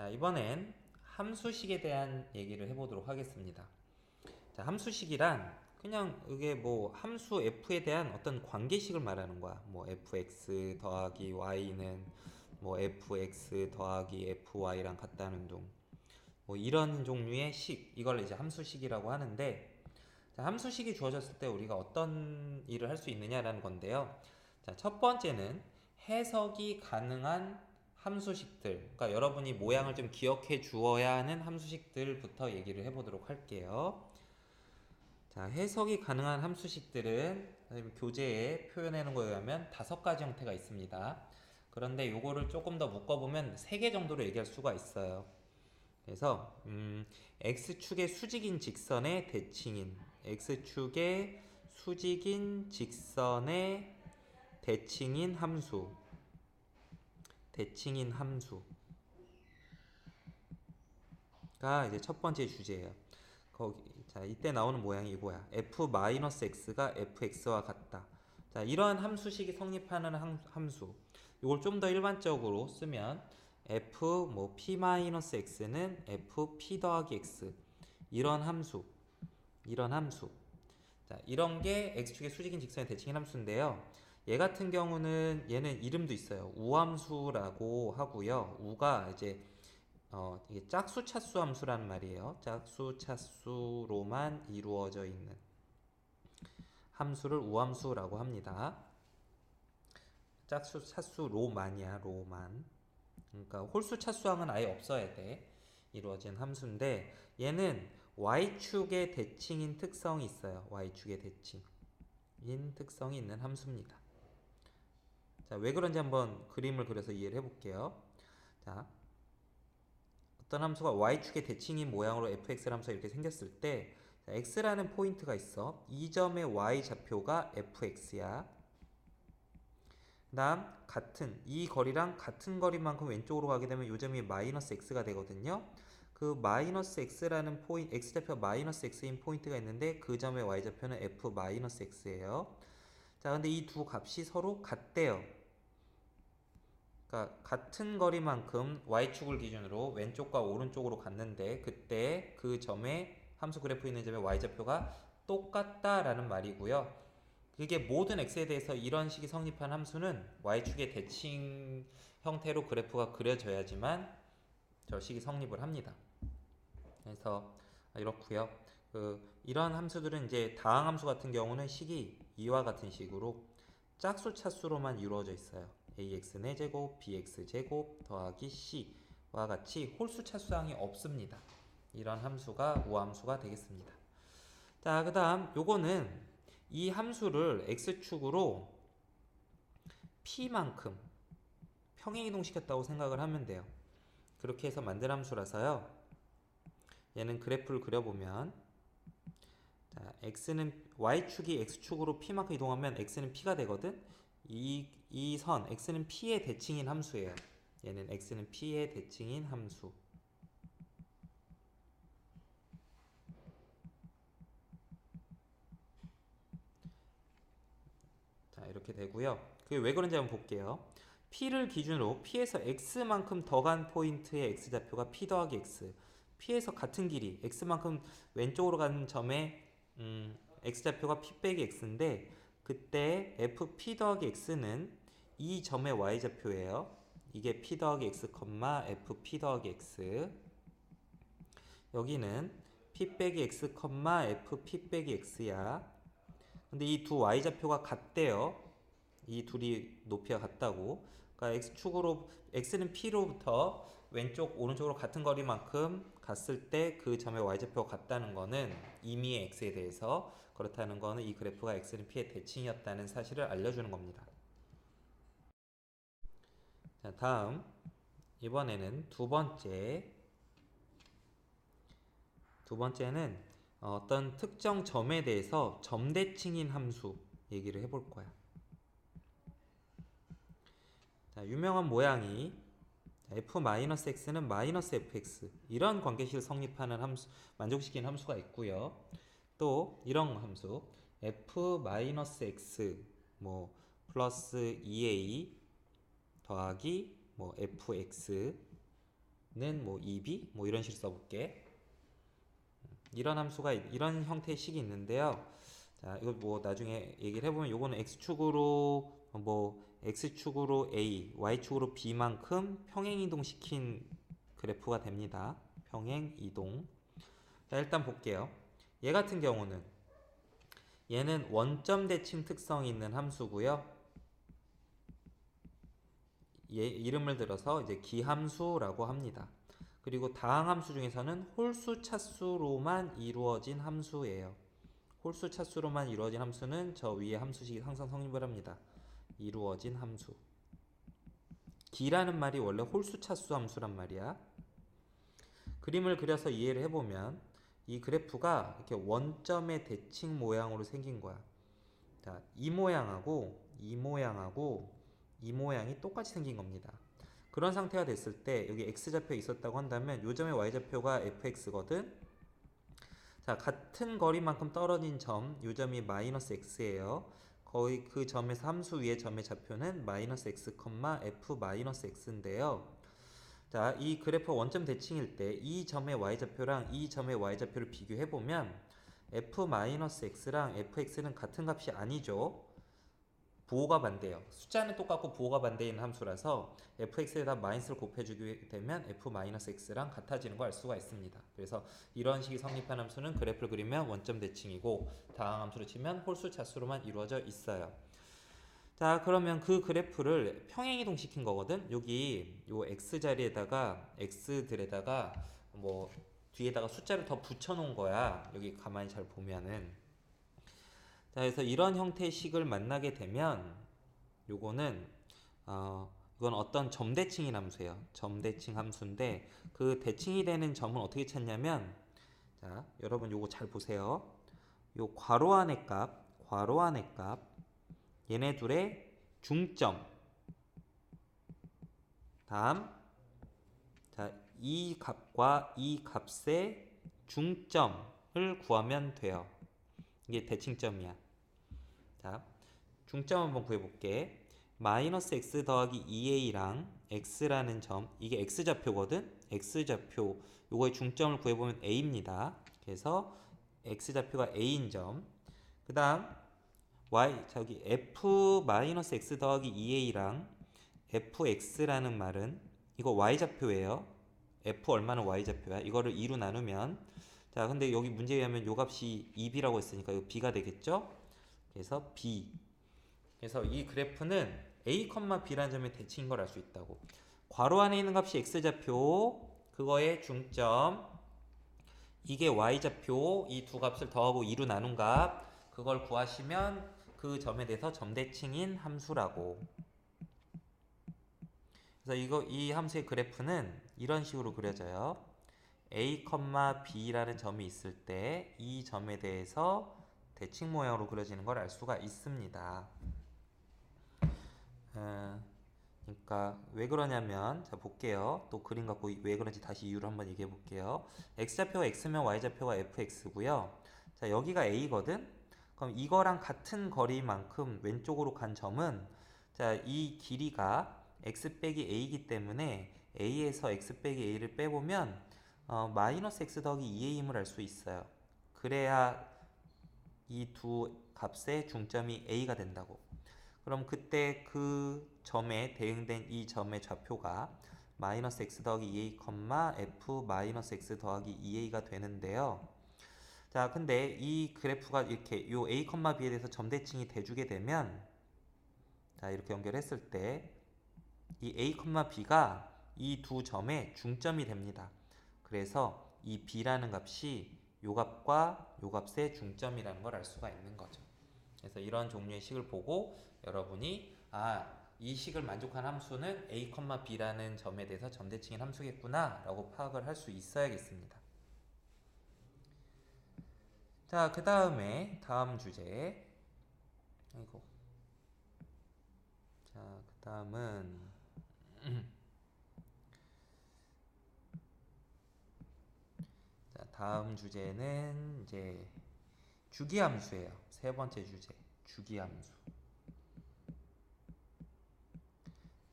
자, 이번엔 함수식에 대한 얘기를 해보도록 하겠습니다. 자, 함수식이란 그냥 이게 뭐 함수 f에 대한 어떤 관계식을 말하는 거야. 뭐 fx 더하기 y는 뭐 fx 더하기 fy랑 같다는 둥. 뭐 이런 종류의 식, 이걸 이제 함수식이라고 하는데, 자, 함수식이 주어졌을 때 우리가 어떤 일을 할 수 있느냐라는 건데요. 자, 첫 번째는 해석이 가능한 함수식들, 그러니까 여러분이 모양을 좀 기억해 주어야 하는 함수식들부터 얘기를 해보도록 할게요. 자, 해석이 가능한 함수식들은 선생님 교재에 표현해 놓은 거에 의하면 5가지 형태가 있습니다. 그런데 요거를 조금 더 묶어보면 3개 정도로 얘기할 수가 있어요. 그래서 x축의 수직인 직선의 대칭인, x축의 수직인 직선의 대칭인 함수가 이제 첫 번째 주제예요. 자, 이때 나오는 모양이 이거야. f-x가 fx와 같다. 자, 이러한 함수식이 성립하는 함수. 이걸 좀 더 일반적으로 쓰면 f 뭐 p-x는 f p 더하기 x. 이런 함수. 자, 이런 게 x축의 수직인 직선의 대칭인 함수인데요. 얘 같은 경우는 얘는 이름도 있어요. 우함수라고 하고요. 우가 이제 이게 짝수 차수 함수라는 말이에요. 짝수 차수로만 이루어져 있는 함수를 우함수라고 합니다. 짝수 차수로만이야, 로만. 그러니까 홀수 차수항은 아예 없어야 돼. 이루어진 함수인데 얘는 y축의 대칭인 특성이 있어요. y축의 대칭인 특성이 있는 함수입니다. 자, 왜 그런지 한번 그림을 그려서 이해를 해볼게요. 자, 어떤 함수가 y축의 대칭인 모양으로 fx 함수가 이렇게 생겼을 때 x라는 포인트가 있어. 이 점의 y좌표가 fx야. 그 다음 같은 이 거리랑 같은 거리만큼 왼쪽으로 가게 되면 이 점이 마이너스 x가 되거든요. 그 마이너스 x라는 포인트, x좌표 마이너스 x인 포인트가 있는데 그 점의 y좌표는 f 마이너스 x예요. 자, 근데 이 두 값이 서로 같대요. 그러니까 같은 거리만큼 y축을 기준으로 왼쪽과 오른쪽으로 갔는데 그때 그 점에 함수 그래프 있는 점의 y좌표가 똑같다라는 말이고요. 그게 모든 x에 대해서 이런 식이 성립한 함수는 y축의 대칭 형태로 그래프가 그려져야지만 저 식이 성립을 합니다. 그래서 이렇고요. 이런 함수들은 이제 다항함수 같은 경우는 식이 이와 같은 식으로 짝수 차수로만 이루어져 있어요. ax 4제곱, bx 제곱 더하기 c와 같이 홀수 차수항이 없습니다. 이런 함수가 우함수가 되겠습니다. 자, 그 다음 요거는 이 함수를 x축으로 p만큼 평행이동시켰다고 생각을 하면 돼요. 그렇게 해서 만든 함수라서요. 얘는 그래프를 그려보면 자, x는 y축이 x축으로 p만큼 이동하면 x는 p가 되거든. 이 선 x는 p의 대칭인 함수예요. 얘는 x는 p의 대칭인 함수. 자, 이렇게 되고요. 그게 왜 그런지 한번 볼게요. p를 기준으로 p에서 x만큼 더 간 포인트의 x좌표가 p 더하기 x. p에서 같은 길이 x만큼 왼쪽으로 가는 점의 x좌표가 p 빼기 x인데 그때 fp 더하기 x는 이 점의 y좌표예요. 이게 p 더하기 x, fp 더하기 x. 여기는 p 빼기 x, fp 빼기 x야. 근데 이 두 y좌표가 같대요. 이 둘이 높이가 같다고. 그러니까 x축으로 x는 p로부터 왼쪽 오른쪽으로 같은 거리만큼 갔을 때 그 점의 y좌표가 같다는 거는 임의의 x에 대해서 그렇다는 거는 이 그래프가 x는 p의 대칭이었다는 사실을 알려주는 겁니다. 자, 다음 이번에는 두 번째는 어떤 특정 점에 대해서 점대칭인 함수 얘기를 해볼 거야. 자, 유명한 모양이 f-x는 -fx 이런 관계식을 성립하는 함수, 만족시키는 함수가 있고요. 또 이런 함수 f-x 뭐 플러스 2a 더하기 뭐 fx 뭐 2b 뭐 이런 식으로 써볼게. 이런 함수가 이런 형태의 식이 있는데요. 자, 이거 뭐 나중에 얘기를 해보면 요거는 x축으로 a, y축으로 b만큼 평행 이동시킨 그래프가 됩니다. 평행 이동. 자, 일단 볼게요. 얘 같은 경우는 얘는 원점 대칭 특성이 있는 함수고요. 얘 이름을 들어서 이제 기함수라고 합니다. 그리고 다항함수 중에서는 홀수 차수로만 이루어진 함수예요. 홀수 차수로만 이루어진 함수는 저 위에 함수식이 항상 성립을 합니다. 이루어진 함수. 기라는 말이 원래 홀수 차수 함수란 말이야. 그림을 그려서 이해를 해보면 이 그래프가 이렇게 원점의 대칭 모양으로 생긴 거야. 자, 이 모양하고 이 모양이 똑같이 생긴 겁니다. 그런 상태가 됐을 때 여기 x좌표 있었다고 한다면 요 점의 y좌표가 fx거든. 자, 같은 거리만큼 떨어진 점, 요 점이 마이너스 x예요. 거의 그 점에서 함수 위의 점의 좌표는 마이너스 x, f 마이너스 x인데요. 자, 이 그래프 원점 대칭일 때 이 점의 y좌표랑 이 점의 y좌표를 비교해보면 f-x랑 fx는 같은 값이 아니죠. 부호가 반대예요. 숫자는 똑같고 부호가 반대인 함수라서 fx에다 마이너스를 곱해주게 되면 f-x랑 같아지는 걸 알 수가 있습니다. 그래서 이런 식이 성립한 함수는 그래프를 그리면 원점 대칭이고 다항 함수로 치면 홀수 차수로만 이루어져 있어요. 자, 그러면 그 그래프를 평행이동 시킨 거거든. 여기 요 x 자리에다가 x들에다가 뭐 뒤에다가 숫자를 더 붙여 놓은 거야. 여기 가만히 잘 보면은. 자, 그래서 이런 형태의 식을 만나게 되면 요거는 이건 어떤 점대칭인 함수예요. 점대칭 함수인데 그 대칭이 되는 점은 어떻게 찾냐면, 자, 여러분 요거 잘 보세요. 요 괄호 안의 값 얘네 둘의 중점. 다음, 자, 이 값과 이 값의 중점을 구하면 돼요. 이게 대칭점이야. 자, 중점 한번 구해볼게. 마이너스 x 더하기 2a랑 x라는 점, 이게 x좌표거든. x좌표 요거의 중점을 구해보면 a입니다. 그래서 x좌표가 a인 점. 그 다음 저기 f 마이너스 x 더하기 2a랑 fx라는 말은 이거 y좌표예요. f 얼마는 y좌표야. 이거를 2로 나누면, 자, 근데 여기 문제에 의하면 요 값이 2b라고 했으니까 이거 b가 되겠죠. 그래서 b. 그래서 이 그래프는 a, b라는 점의 대칭인 걸 알 수 있다고. 괄호 안에 있는 값이 x좌표, 그거의 중점, 이게 y좌표, 이 두 값을 더하고 2로 나눈 값, 그걸 구하시면 그 점에 대해서 점대칭인 함수라고. 그래서 이 함수의 그래프는 이런 식으로 그려져요. a, b라는 점이 있을 때 이 점에 대해서 대칭 모양으로 그려지는 걸 알 수가 있습니다. 그러니까 왜 그러냐면, 자, 볼게요. 또 그림 갖고 왜 그런지 다시 이유를 한번 얘기해 볼게요. x좌표가 x면 y좌표가 fx고요. 자, 여기가 a거든. 그럼 이거랑 같은 거리만큼 왼쪽으로 간 점은, 자, 이 길이가 x 빼기 a이기 때문에 a에서 x 빼기 a를 빼보면 마이너스 x 더하기 2a임을 알 수 있어요. 그래야 이 두 값의 중점이 a가 된다고. 그럼 그때 그 점에 대응된 이 점의 좌표가 마이너스 x 더하기 2a, f 마이너스 x 더하기 2a가 되는데요. 자, 근데 이 그래프가 이렇게 요 a, b에 대해서 점대칭이 돼주게 되면, 자, 이렇게 연결했을 때 이 a, b가 이 두 점의 중점이 됩니다. 그래서 이 b라는 값이 요 값과 요 값의 중점이라는 걸 알 수가 있는 거죠. 그래서 이런 종류의 식을 보고 여러분이 이 식을 만족한 함수는 a, b라는 점에 대해서 점대칭인 함수겠구나 라고 파악을 할 수 있어야겠습니다. 자, 그 다음에 다음 주제. 아이고. 자, 그 다음은 자, 다음 주제는 이제 주기함수예요. 세 번째 주제, 주기함수.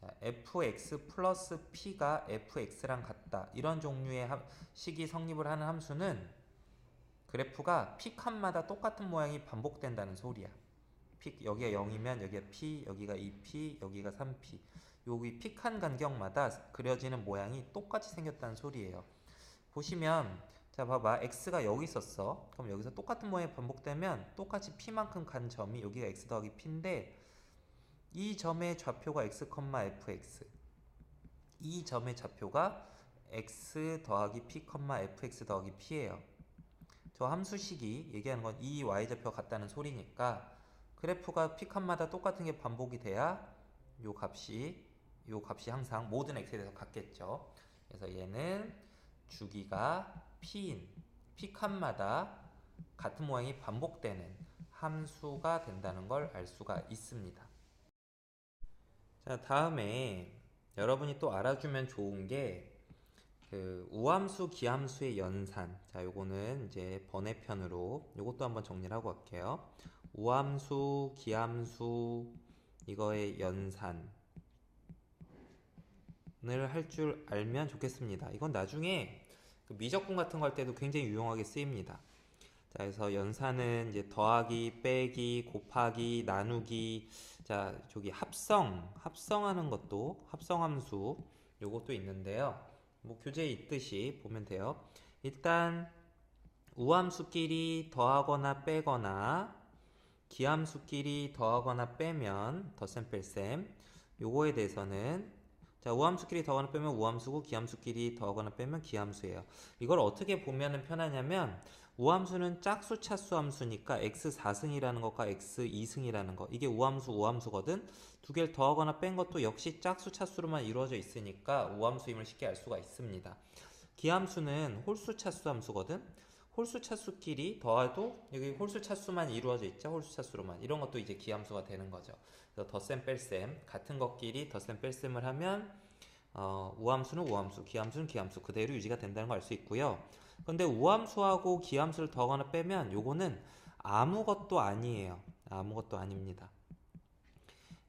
자, fx 플러스 p가 fx랑 같다. 이런 종류의 식이 성립을 하는 함수는 그래프가 p 칸마다 똑같은 모양이 반복된다는 소리야. 여기가 0이면 여기가 p, 여기가 2p, 여기가 3p. 여기 p 칸 간격마다 그려지는 모양이 똑같이 생겼다는 소리예요. 보시면 자 봐봐, x가 여기 있었어. 그럼 여기서 똑같은 모양이 반복되면 똑같이 p만큼 간 점이 여기가 x 더하기 p인데, 이 점의 좌표가 x, fx, 이 점의 좌표가 x 더하기 p, fx 더하기 p예요. 저 함수식이 얘기하는 건 이 y좌표가 같다는 소리니까 그래프가 p 칸마다 똑같은 게 반복이 돼야 요 값이 항상 모든 x에 대해서 같겠죠. 그래서 얘는 주기가 p인 p 칸마다 같은 모양이 반복되는 함수가 된다는 걸 알 수가 있습니다. 자, 다음에 여러분이 또 알아주면 좋은 게 그 우함수, 기함수의 연산. 자, 요거는 이제 번외편으로 요것도 한번 정리를 하고 갈게요. 우함수, 기함수 이거의 연산을 할 줄 알면 좋겠습니다. 이건 나중에 그 미적분 같은 거 할 때도 굉장히 유용하게 쓰입니다. 자, 그래서 연산은 이제 더하기, 빼기, 곱하기, 나누기, 자, 저기 합성하는 것도 합성함수 요것도 있는데요. 뭐 교재에 있듯이 보면 돼요. 일단 우함수끼리 더하거나 빼거나 기함수끼리 더하거나 빼면 덧셈 뺄셈, 요거에 대해서는 자, 우함수끼리 더하거나 빼면 우함수고 기함수끼리 더하거나 빼면 기함수예요. 이걸 어떻게 보면 편하냐면 우함수는 짝수 차수 함수니까 x4승이라는 것과 x2승이라는 것, 이게 우함수거든. 두 개를 더하거나 뺀 것도 역시 짝수 차수로만 이루어져 있으니까 우함수임을 쉽게 알 수가 있습니다. 기함수는 홀수 차수 함수거든. 홀수 차수끼리 더해도 여기 홀수 차수만 이루어져 있죠. 홀수 차수로만. 이런 것도 이제 기함수가 되는 거죠. 그래서 덧셈 뺄셈, 같은 것끼리 덧셈 뺄셈을 하면 우함수는 우함수, 기함수는 기함수 그대로 유지가 된다는 걸 알 수 있고요. 근데 우함수하고 기함수를 더하거나 빼면 요거는 아무것도 아니에요. 아무것도 아닙니다.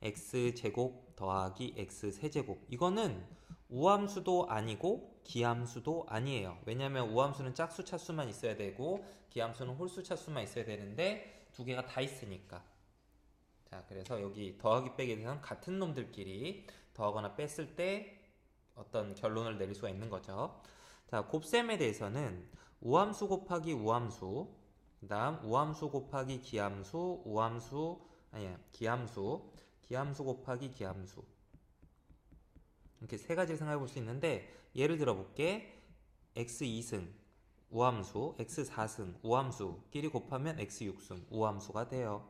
x제곱 더하기 x세제곱, 이거는 우함수도 아니고 기함수도 아니에요. 왜냐하면 우함수는 짝수 차수만 있어야 되고 기함수는 홀수 차수만 있어야 되는데 두 개가 다 있으니까. 자, 그래서 여기 더하기 빼기에 대해서는 같은 놈들끼리 더하거나 뺐을 때 어떤 결론을 내릴 수가 있는 거죠. 자, 곱셈에 대해서는 우함수 곱하기 우함수, 그 다음 우함수 곱하기 기함수, 기함수 곱하기 기함수, 이렇게 세 가지를 생각해 볼 수 있는데, 예를 들어 볼게. x2승 우함수, x4승 우함수끼리 곱하면 x6승 우함수가 돼요.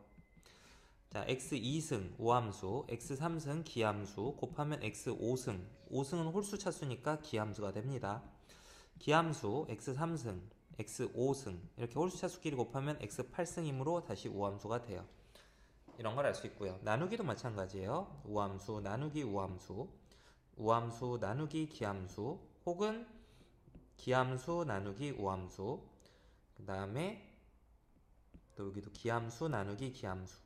자, x2승 우함수, x3승 기함수 곱하면 x5승, 5승은 홀수 차수니까 기함수가 됩니다. 기함수 x3승, x5승 이렇게 홀수 차수끼리 곱하면 x8승이므로 다시 우함수가 돼요. 이런 걸 알 수 있고요. 나누기도 마찬가지예요. 우함수 나누기 우함수, 우함수 나누기 기함수, 혹은 기함수 나누기 우함수, 그 다음에 또 여기도 기함수 나누기 기함수,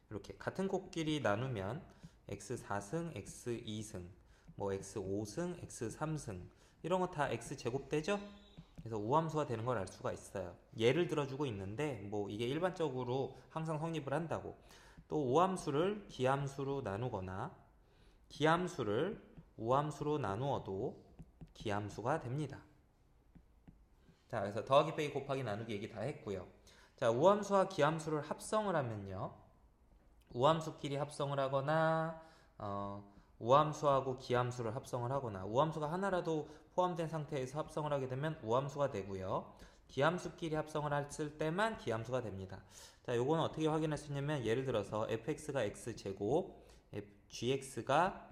이렇게 같은 곱끼리 나누면 x4승, x2승, 뭐 x5승, x3승 이런 거 다 x제곱 되죠? 그래서 우함수가 되는 걸 알 수가 있어요. 예를 들어주고 있는데 뭐 이게 일반적으로 항상 성립을 한다고. 또 우함수를 기함수로 나누거나 기함수를 우함수로 나누어도 기함수가 됩니다. 자, 그래서 더하기 빼기 곱하기 나누기 얘기 다 했고요. 자, 우함수와 기함수를 합성을 하면요, 우함수끼리 합성을 하거나 우함수하고 기함수를 합성을 하거나 우함수가 하나라도 포함된 상태에서 합성을 하게 되면 우함수가 되고요. 기함수끼리 합성을 했을 때만 기함수가 됩니다. 자, 요거는 어떻게 확인할 수 있냐면, 예를 들어서 fx가 x제곱, gx가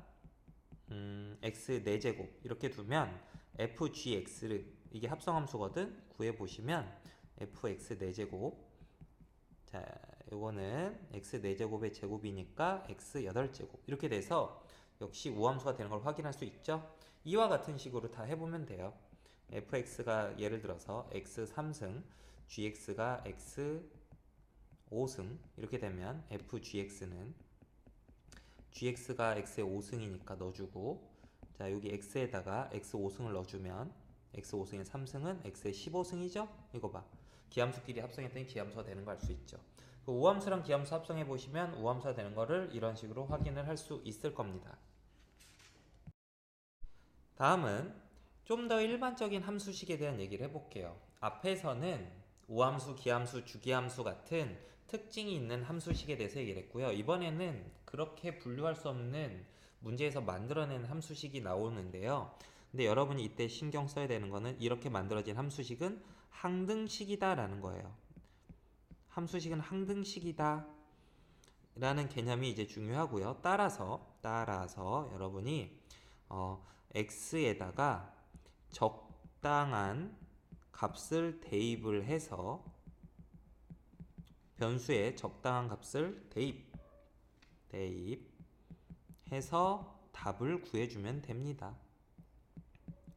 x 4제곱 이렇게 두면 fgx를, 이게 합성함수거든. 구해보시면 fx 4제곱, 자, 요거는 x 4제곱의 제곱이니까 x 8제곱 이렇게 돼서 역시 우함수가 되는 걸 확인할 수 있죠. 이와 같은 식으로 다 해보면 돼요. fx가 예를 들어서 x3승, gx가 x5승 이렇게 되면 fgx는 gx가 x의 5승이니까 넣어주고, 자 여기 x에다가 x 5승을 넣어주면 x 5승의 3승은 x의 15승이죠? 이거 봐. 기함수끼리 합성했더니 기함수가 되는 거 알 수 있죠. 그 우함수랑 기함수 합성해 보시면 우함수가 되는 거를 이런 식으로 확인을 할 수 있을 겁니다. 다음은 좀 더 일반적인 함수식에 대한 얘기를 해볼게요. 앞에서는 우함수, 기함수, 주기함수 같은 특징이 있는 함수식에 대해서 얘기를 했고요. 이번에는 그렇게 분류할 수 없는 문제에서 만들어낸 함수식이 나오는데요. 근데 여러분이 이때 신경 써야 되는 거는 이렇게 만들어진 함수식은 항등식이다 라는 거예요. 함수식은 항등식이다 라는 개념이 이제 중요하고요. 따라서 여러분이 x에다가 적당한 값을 대입을 해서 변수에 적당한 값을 대입해서 답을 구해주면 됩니다.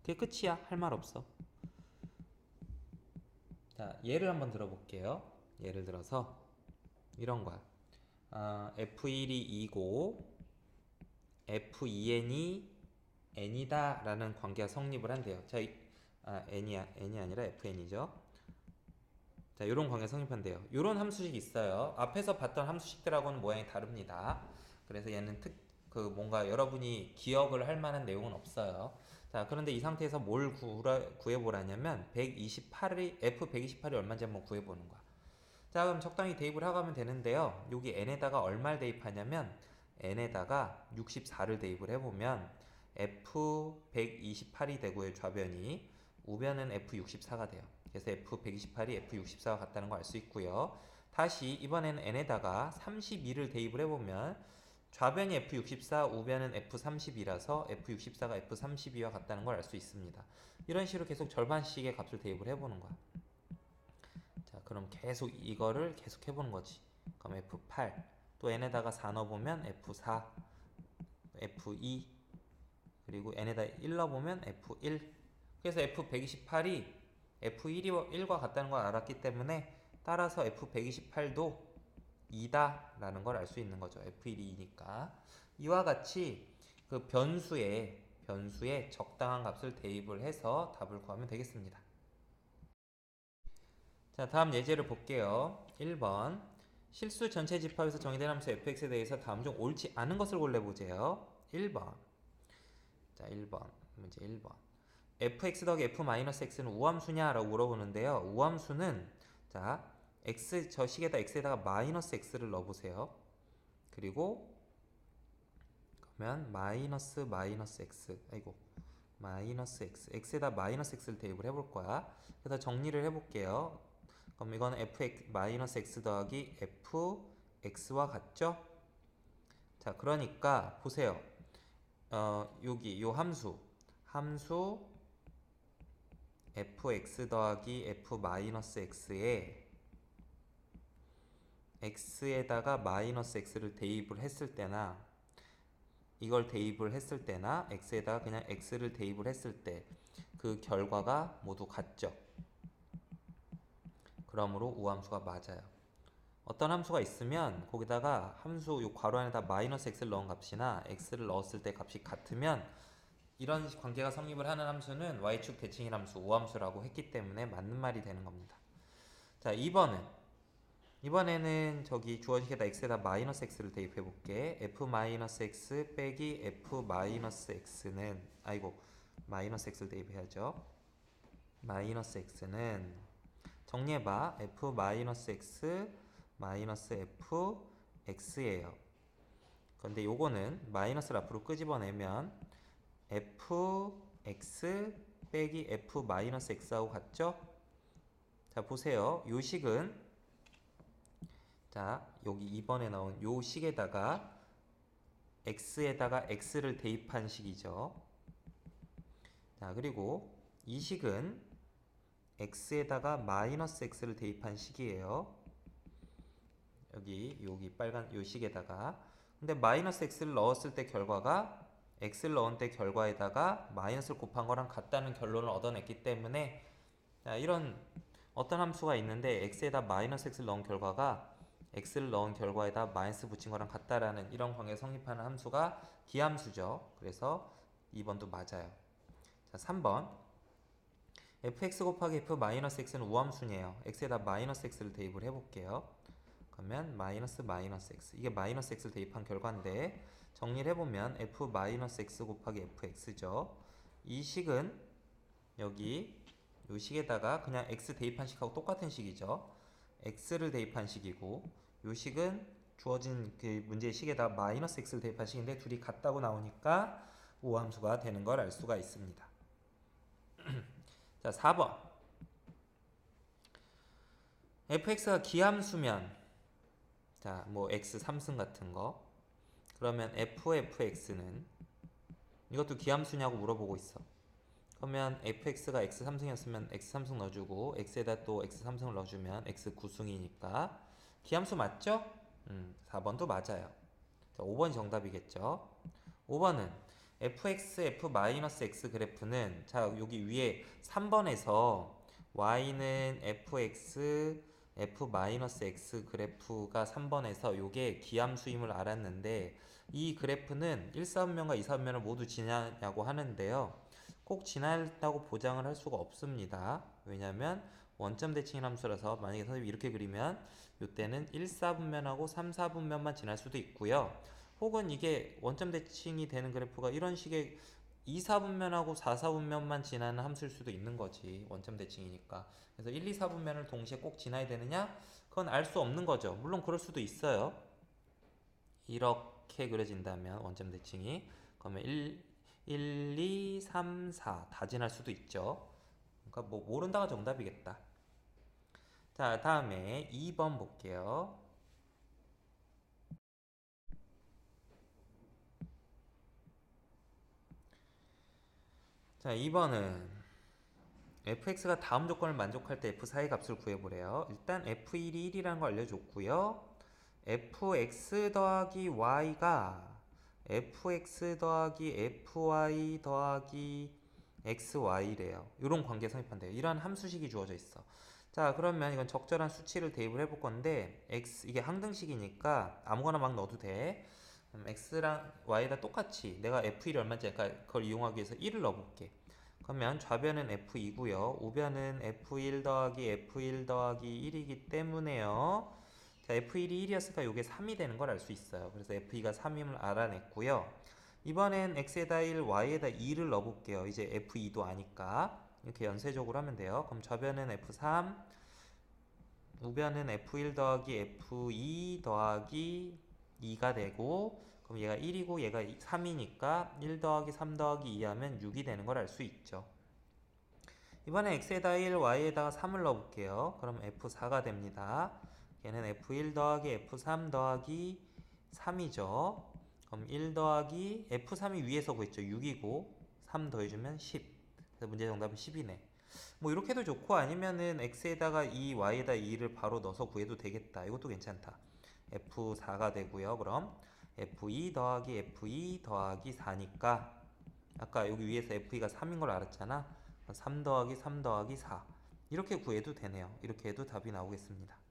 그게 끝이야. 할 말 없어. 자, 예를 한번 들어볼게요. 예를 들어서 이런 거야. F1이 2고 F2n이 n이다 라는 관계가 성립을 한대요. 자, n이 아니라 fn이죠. 자, 이런 관계 성립한대요. 이런 함수식이 있어요. 앞에서 봤던 함수식들하고는 모양이 다릅니다. 그래서 얘는 뭔가 여러분이 기억을 할 만한 내용은 없어요. 자, 그런데 이 상태에서 뭘 구해보라냐면 F128이 얼마인지 한번 구해보는 거야. 자, 그럼 적당히 대입을 하면 되는데요. 여기 n에다가 얼마를 대입하냐면 n에다가 64를 대입을 해보면 F128이 되고요. 좌변이. 우변은 F64가 돼요. 그래서 F128이 F64가 같다는 걸 알 수 있고요. 다시 이번에는 n에다가 32를 대입을 해보면 좌변이 F64, 우변은 F32라서 F64가 F32와 같다는 걸 알 수 있습니다. 이런 식으로 계속 절반씩의 값을 대입을 해보는 거야. 자, 그럼 계속 이거를 계속 해보는 거지. 그럼 F8, 또 n에다가 4 넣어보면 F4, F2, 그리고 n에다 1 넣어보면 F1. 그래서 F128이 F1과 같다는 걸 알았기 때문에 따라서 F128도 2다 라는 걸 알 수 있는 거죠. F1이 2니까. 이와 같이 그 변수에 적당한 값을 대입을 해서 답을 구하면 되겠습니다. 자, 다음 예제를 볼게요. 1번. 실수 전체 집합에서 정의된 함수 fx에 대해서 다음 중 옳지 않은 것을 골라보세요. 1번. 자, 1번. 문제 1번. fx 더하기 f-x는 우함수냐? 라고 물어보는데요. 우함수는, 자, x, 저 식에다 x에다가 마이너스 x를 넣어보세요. 그리고, 그러면 마이너스 x. 마이너스 x. x에다 마이너스 x를 대입을 해볼 거야. 그래서 정리를 해볼게요. 그럼 이거는 fx, 마이너스 x 더하기 fx와 같죠? 자, 그러니까, 보세요. 여기, 요 함수 fx 더하기 f-x에 x에다가 마이너스 x를 대입을 했을 때나 이걸 대입을 했을 때나 x에다가 그냥 x를 대입을 했을 때 그 결과가 모두 같죠. 그러므로 우함수가 맞아요. 어떤 함수가 있으면 거기다가 함수 요 괄호 안에다 마이너스 x를 넣은 값이나 x를 넣었을 때 값이 같으면 이런 관계가 성립을 하는 함수는 y축 대칭일 함수 우함수라고 했기 때문에 맞는 말이 되는 겁니다. 자, 이번에는 저기 주어식에다 x에다 마이너스 x를 대입해 볼게. f-x 빼기 f-x는 마이너스 x를 대입해야죠. 마이너스 x는 정리해봐. f-x 마이너스 fx예요. 그런데 요거는 마이너스를 앞으로 끄집어내면 fx 빼기 f-x하고 같죠? 자, 보세요. 요 식은, 자, 여기 2번에 나온 요 식에다가 x에다가 x를 대입한 식이죠. 자, 그리고 이 식은 x에다가 마이너스 x를 대입한 식이에요. 여기 빨간 요 식에다가. 근데 마이너스 x를 넣었을 때 결과가 x를 넣은 때 결과에다가 마이너스를 곱한 거랑 같다는 결론을 얻어냈기 때문에, 자, 이런 어떤 함수가 있는데 x에다 마이너스 x를 넣은 결과가 x를 넣은 결과에다 마이너스 붙인 거랑 같다라는 이런 관계 성립하는 함수가 기함수죠. 그래서 2번도 맞아요. 자, 3번 fx 곱하기 f 마이너스 x는 우함수네요. x에다 마이너스 x를 대입을 해볼게요. 그러면 마이너스 x 이게 마이너스 x를 대입한 결과인데 정리를 해보면 f 마이너스 x 곱하기 fx죠. 이 식은 여기 이 식에다가 그냥 x 대입한 식하고 똑같은 식이죠. x를 대입한 식이고 이 식은 주어진 그 문제의 식에다 마이너스 x를 대입한 식인데 둘이 같다고 나오니까 우함수가 되는 걸 알 수가 있습니다. 자, 4번 fx가 기함수면 자, 뭐 x 3승 같은 거 그러면 fx는 이것도 기함수냐고 물어보고 있어. 그러면 fx가 x 3승이었으면 x 3승 넣어주고 x에다 또 x 3승을 넣어주면 x 9승이니까 기함수 맞죠? 4번도 맞아요. 자, 5번이 정답이겠죠. 5번은 fx, f-x 그래프는 자 여기 위에 3번에서 y는 fx, f-x 그래프가 3번에서 요게 기함수임을 알았는데 이 그래프는 1사분면과 2사분면을 모두 지나냐고 하는데요. 꼭 지난다고 보장을 할 수가 없습니다. 왜냐하면 원점 대칭인 함수라서 만약에 선생님이 이렇게 그리면 이때는 1사분면하고 3사분면만 지날 수도 있고요. 혹은 이게 원점 대칭이 되는 그래프가 이런 식의 2사분면하고 4사분면만 지나는 함수일 수도 있는 거지. 원점 대칭이니까. 그래서 1, 2사분면을 동시에 꼭 지나야 되느냐? 그건 알 수 없는 거죠. 물론 그럴 수도 있어요. 이렇게 그려진다면 원점 대칭이 그러면 1, 2, 3, 4 다 지날 수도 있죠. 그러니까 뭐 모른다가 정답이겠다. 자, 다음에 2번 볼게요. 자, 2번은 fx가 다음 조건을 만족할 때 f4의 값을 구해보래요. 일단 f1이 1이라는 걸 알려줬고요. fx 더하기 y가 fx 더하기 fy 더하기 xy래요. 이런 관계 성립한대요. 이런 함수식이 주어져 있어. 자, 그러면 이건 적절한 수치를 대입을 해볼 건데 x 이게 항등식이니까 아무거나 막 넣어도 돼. x랑 y에다 똑같이 내가 f1이 얼마인지 그걸 이용하기 위해서 1을 넣어볼게. 그러면 좌변은 f2고요. 우변은 f1 더하기 f1 더하기 1이기 때문에요. 자, f1이 1이었으니까 이게 3이 되는 걸 알 수 있어요. 그래서 f2가 3임을 알아냈고요. 이번엔 x에다 1, y에다 2를 넣어볼게요. 이제 f2도 아니까 이렇게 연쇄적으로 하면 돼요. 그럼 좌변은 f3, 우변은 f1 더하기 f2 더하기 2가 되고 그럼 얘가 1이고 얘가 3이니까 1 더하기 3 더하기 2 하면 6이 되는 걸 알 수 있죠. 이번에 x에다 1, y에다가 3을 넣어볼게요. 그럼 f4가 됩니다. 얘는 f1 더하기 f3 더하기 3이죠. 그럼 1 더하기 f3이 위에서 구했죠. 6이고 3 더해주면 10. 그래서 문제 정답은 10이네. 뭐 이렇게 해도 좋고 아니면은 x에다가 2, y에다 2를 바로 넣어서 구해도 되겠다. 이것도 괜찮다. f4가 되고요. 그럼 f2 더하기 f2 더하기 4니까 아까 여기 위에서 f2가 3인 걸 알았잖아. 3 더하기 3 더하기 4 이렇게 구해도 되네요. 이렇게 해도 답이 나오겠습니다.